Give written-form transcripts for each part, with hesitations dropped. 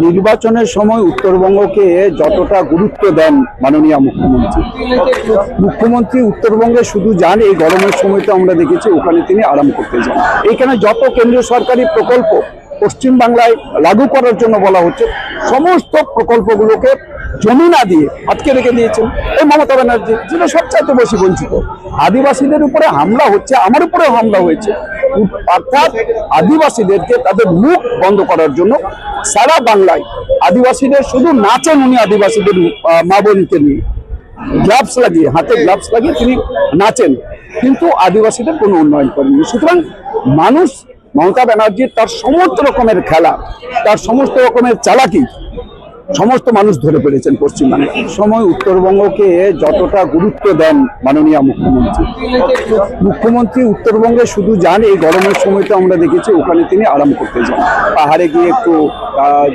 নির্বাচনের সময় উত্তরবঙ্গকে যতটা গুরুত্ব দেন মাননীয় মুখ্যমন্ত্রী উত্তরবঙ্গে শুধু যান এই গরমের সময় তো আমরা দেখেছি ওখানে তিনি আরাম করতে যান। এখানে যত কেন্দ্রীয় সরকারি প্রকল্প পশ্চিম বাংলায় লাগু করার জন্য বলা হচ্ছে সমস্ত প্রকল্পগুলোকে জমি না দিয়ে আটকে রেখে দিয়েছেন এই মমতা ব্যানার্জি, যেটা সবচাইতে বেশি বঞ্চিত। আদিবাসীদের উপরে হামলা হচ্ছে, আমার উপরেও হামলা হয়েছে, অর্থাৎ আদিবাসীদেরকে তাদের মুখ বন্ধ করার জন্য সারা বাংলায় আদিবাসীদের শুধু নাচেন উনি, আদিবাসীদের মা বোনকে নিয়ে গ্লাভস লাগিয়ে, হাতে গ্লাভস লাগিয়ে তিনি নাচেন, কিন্তু আদিবাসীদের কোনো উন্নয়ন করেননি। সুতরাং মানুষ মমতা ব্যানার্জির তার সমস্ত রকমের খেলা, তার সমস্ত রকমের চালাকি সমস্ত মানুষ ধরে পেরেছেন পশ্চিমবাংলার। সময় উত্তরবঙ্গকে যতটা গুরুত্ব দেন মাননীয় মুখ্যমন্ত্রী উত্তরবঙ্গে শুধু যান এই গরমের সময় তো আমরা দেখেছি ওখানে তিনি আরাম করতে যান। পাহাড়ে গিয়ে একটু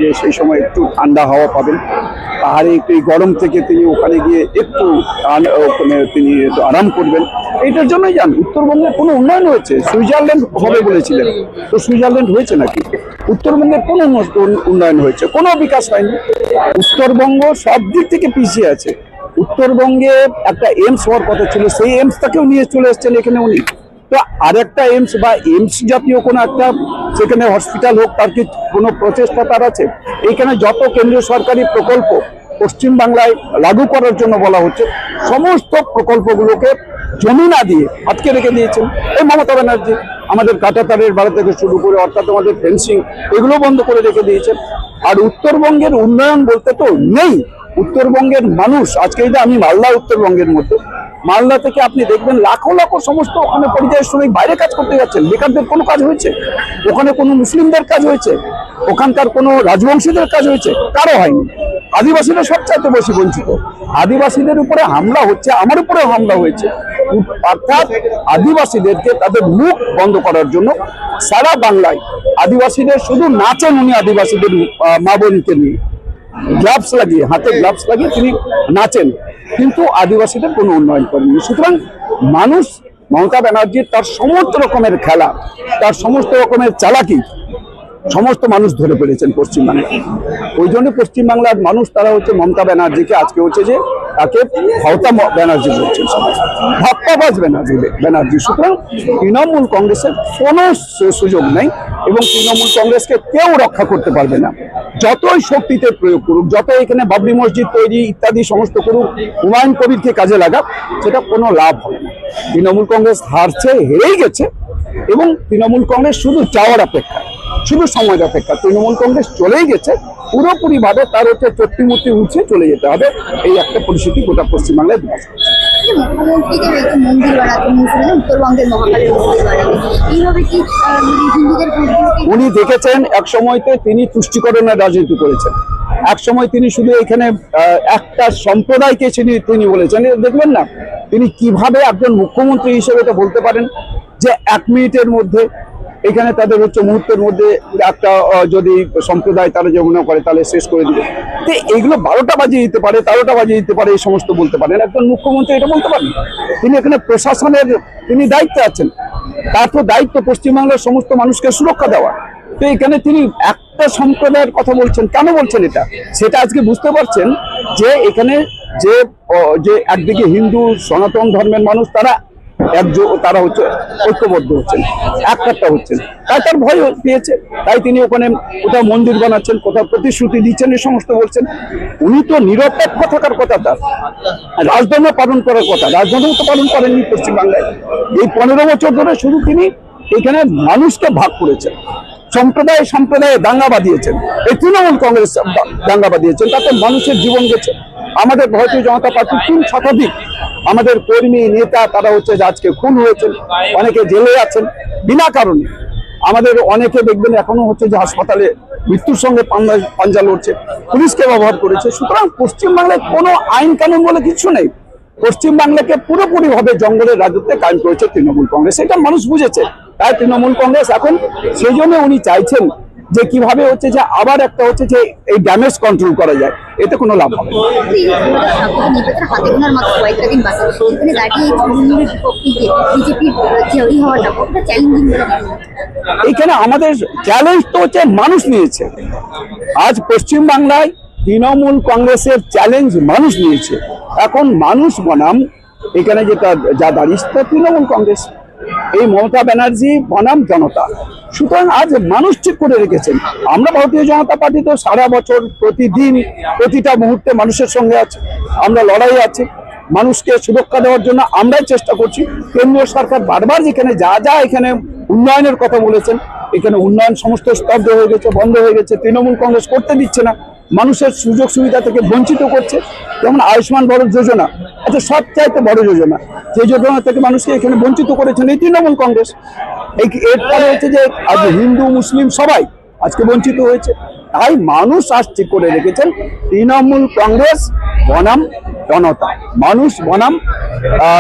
যে সেই সময় একটু ঠান্ডা হাওয়া পাবেন, পাহাড়ে একটু এই গরম থেকে তিনি ওখানে গিয়ে একটু ওখানে তিনি একটু আরাম করবেন, এইটার জন্যই যান। উত্তরবঙ্গের কোনো উন্নয়ন হয়েছে? সুইজারল্যান্ড হবে বলেছিলেন, তো সুইজারল্যান্ড হয়েছে নাকি? উত্তরবঙ্গের কোনো উন্নয়ন হয়েছে? কোনো বিকাশ হয়নি। উত্তরবঙ্গ সব দিক থেকে পিছিয়ে আছে। উত্তরবঙ্গে একটা এইমস হওয়ার কথা ছিল, সেই এইমসটাকেও নিয়ে চলে এসছেন এখানে উনি। তো আরেকটা এইমস বা এইমস জাতীয় কোনো একটা সেখানে হসপিটাল হোক, তার কি কোনো প্রচেষ্টা তার আছে? এইখানে যত কেন্দ্রীয় সরকারি প্রকল্প পশ্চিম বাংলায় লাগু করার জন্য বলা হচ্ছে সমস্ত প্রকল্পগুলোকে জমি না দিয়ে আটকে রেখে দিয়েছেন এই মমতা ব্যানার্জি। আমাদের কাঁটাতারের ভাড়া থেকে শুরু করে অর্থাৎ আমাদের ফেন্সিং এগুলো বন্ধ করে রেখে দিয়েছেন। আর উত্তরবঙ্গের উন্নয়ন বলতে তো নেই। উত্তরবঙ্গের মানুষ আজকে এই যে আমি মালদা, উত্তরবঙ্গের মধ্যে মালদা থেকে আপনি দেখবেন লাখো লাখো সমস্ত ওখানে পরিযায়ী শ্রমিক বাইরে কাজ করতে যাচ্ছেন। বেকারদের কোনো কাজ হয়েছে? ওখানে কোনো মুসলিমদের কাজ হয়েছে? ওখানকার কোনো রাজবংশীদের কাজ হয়েছে? কারো হয়নি। আদিবাসীরা সবচাইতে বেশি বঞ্চিত। আদিবাসীদের উপরে হামলা হচ্ছে, আমার উপরেও হামলা হয়েছে, অর্থাৎ আদিবাসীদেরকে তাদের মুখ বন্ধ করার জন্য সারা বাংলায় আদিবাসীদের শুধু নাচেন উনি, আদিবাসীদের মা বোনকে নিয়ে গ্লাভস লাগিয়ে, হাতে গ্লাভস লাগিয়ে তিনি নাচেন, কিন্তু আদিবাসীদের কোনো উন্নয়ন করেননি। সুতরাং মানুষ মমতা ব্যানার্জির তার সমস্ত রকমের খেলা, তার সমস্ত রকমের চালাকি সমস্ত মানুষ ধরে পেরেছেন পশ্চিমবাংলায়। ওই জন্য পশ্চিমবাংলার মানুষ তারা হচ্ছে মমতা ব্যানার্জিকে আজকে হচ্ছে যে তাকে ক্ষমতা ব্যানার্জি বলছেন, ধাপ্পাবাজ ব্যানার্জি। সুতরাং তৃণমূল কংগ্রেসের কোনো সুযোগ নেই এবং তৃণমূল কংগ্রেসকে কেউ রক্ষা করতে পারবে না। যতই শক্তিতে প্রয়োগ করুক, যত এখানে বাবরি মসজিদ তৈরি ইত্যাদি সমস্ত করুক, হুমায়ুন কবিরকে কাজে লাগাক, সেটা কোনো লাভ হবে না। তৃণমূল কংগ্রেস হারছে, হেরেই গেছে এবং তৃণমূল কংগ্রেস শুধু চাওয়ার অপেক্ষা, শুধু সময়ের অপেক্ষা। তৃণমূল কংগ্রেস চলেই গেছে পুরোপুরি ভাবে, তার হচ্ছে চট্টিমূর্তি উঠছে চলে যেতে হবে, এই একটা পরিস্থিতি গোটা পশ্চিমবাংলায় বিরাজ করছে। উনি দেখেছেন এক সময়তে তিনি তুষ্টিকরণের রাজনীতি করেছেন, এক সময় তিনি শুধু এখানে একটা সম্প্রদায়কে তিনি বলেছেন। দেখবেন না তিনি কিভাবে একজন মুখ্যমন্ত্রী হিসেবে এটা বলতে পারেন যে 1 মিনিটের মধ্যে এখানে তাদের হচ্ছে মুহূর্তের মধ্যে একটা যদি সম্প্রদায় তারা যে মনে করে তাহলে শেষ করে দিবে। তো এইগুলো 12টা বাজিয়ে দিতে পারে, 13টা বাজিয়ে দিতে পারে, এই সমস্ত বলতে পারেন। একজন মুখ্যমন্ত্রী এটা বলতে পারেন? তিনি এখানে প্রশাসনের তিনি দায়িত্বে আছেন, তার তো দায়িত্ব পশ্চিমবাংলার সমস্ত মানুষকে সুরক্ষা দেওয়া। তো এখানে তিনি একটা সম্প্রদায়ের কথা বলছেন, কেন বলছেন এটা? সেটা আজকে বুঝতে পারছেন যে এখানে যে একদিকে হিন্দু সনাতন ধর্মের মানুষ তারা হচ্ছে ঐক্যবদ্ধ হচ্ছেন, একটা হচ্ছেন, তাই তার ভয় পেয়েছে, তাই তিনি ওখানে কোথাও মন্দির বানাচ্ছেন, কোথাও প্রতিশ্রুতি দিচ্ছেন, এই সমস্ত বলছেন। উনি তো নিরপেক্ষ থাকার কথা, তার রাজধর্ম পালন করার কথা, রাজধর্ম তো পালন করেননি পশ্চিমবাংলায়। এই 15 বছর ধরে শুধু তিনি এখানে মানুষকে ভাগ করেছেন, সম্প্রদায়ে দাঙ্গা বাঁধিয়েছেন। এই তৃণমূল কংগ্রেস দাঙ্গা বাঁধিয়েছেন, তাতে মানুষের জীবন গেছে। আমাদের ভারতীয় জনতা পার্টির 3 শতাধিক আমাদের কর্মী নেতা তারা হচ্ছে আজকে খুন হয়েছেন, অনেকে জেলে আছেন বিনা কারণে। আমাদের অনেকে দেখবেন এখনো হচ্ছে যে হাসপাতালে মৃত্যুর সঙ্গে পাঞ্জা লড়ছে, পুলিশকে ব্যবহার করেছে। সুতরাং পশ্চিমবাংলায় কোনো আইন কানুন বলে কিছু নেই। পশ্চিমবাংলাকে পুরোপুরি ভাবে জঙ্গলের রাজত্বে কায়েম করেছে তৃণমূল কংগ্রেস, এটা মানুষ বুঝেছে। তাই তৃণমূল কংগ্রেস এখন সেই জন্য উনি চাইছেন যে কিভাবে হচ্ছে যে আবার একটা হচ্ছে যে এই ড্যামেজ কন্ট্রোল করা যায়, এতে কোনো লাভ হবে না। নির্বাচন হাতে গোনার মাত্র কয়েকটা দিন বাকি, সেখানে দাঁড়িয়ে তৃণমূলের বিপক্ষে গিয়ে বিজেপির জয়ী হওয়াটা কতটা চ্যালেঞ্জিং বলে মনে হচ্ছে? এইখানে আমাদের চ্যালেঞ্জ তো হচ্ছে মানুষ নিয়েছে। আজ পশ্চিম বাংলায় তৃণমূল কংগ্রেসের চ্যালেঞ্জ মানুষ নিয়েছে। এখন মানুষ বনাম এখানে যেটা যা দাঁড়িয়েছে তা তৃণমূল কংগ্রেস, এই মমতা ব্যানার্জি বনাম জনতা। সুতরাং আজ মানুষ ঠিক করে রেখেছেন। আমরা ভারতীয় জনতা পার্টি তো সারা বছর প্রতিদিন প্রতিটা মুহূর্তে মানুষের সঙ্গে আছে, আমরা লড়াই আছে, মানুষকে সুরক্ষা দেওয়ার জন্য আমরাই চেষ্টা করছি। কেন্দ্রীয় সরকার বারবার যেখানে যা যা এখানে উন্নয়নের কথা বলেছেন, এখানে উন্নয়ন সমস্ত স্তব্ধ হয়ে গেছে, বন্ধ হয়ে গেছে। তৃণমূল কংগ্রেস করতে দিচ্ছে না, মানুষের সুযোগ সুবিধা থেকে বঞ্চিত করছে। যেমন আয়ুষ্মান ভারত যোজনা, আচ্ছা সবচাইতে বড় যোজনা, যে যোজনা থেকে মানুষকে এখানে বঞ্চিত করেছেন এই তৃণমূল কংগ্রেস। এর ফলে হচ্ছে যে আজ হিন্দু মুসলিম সবাই আজকে বঞ্চিত হয়েছে। তাই মানুষ আজ ঠিক করে রেখেছেন তৃণমূল কংগ্রেস বনাম জনতা, মানুষ বনাম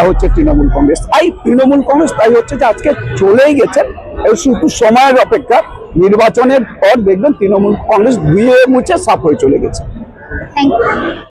হচ্ছে তৃণমূল কংগ্রেস। তাই তৃণমূল কংগ্রেস তাই হচ্ছে যে আজকে চলেই গেছে, শুধু সময়ের অপেক্ষা। নির্বাচনের পর দেখবেন তৃণমূল কংগ্রেস ধুয়ে মুছে সাফ হয়ে চলে গেছে। Thank you.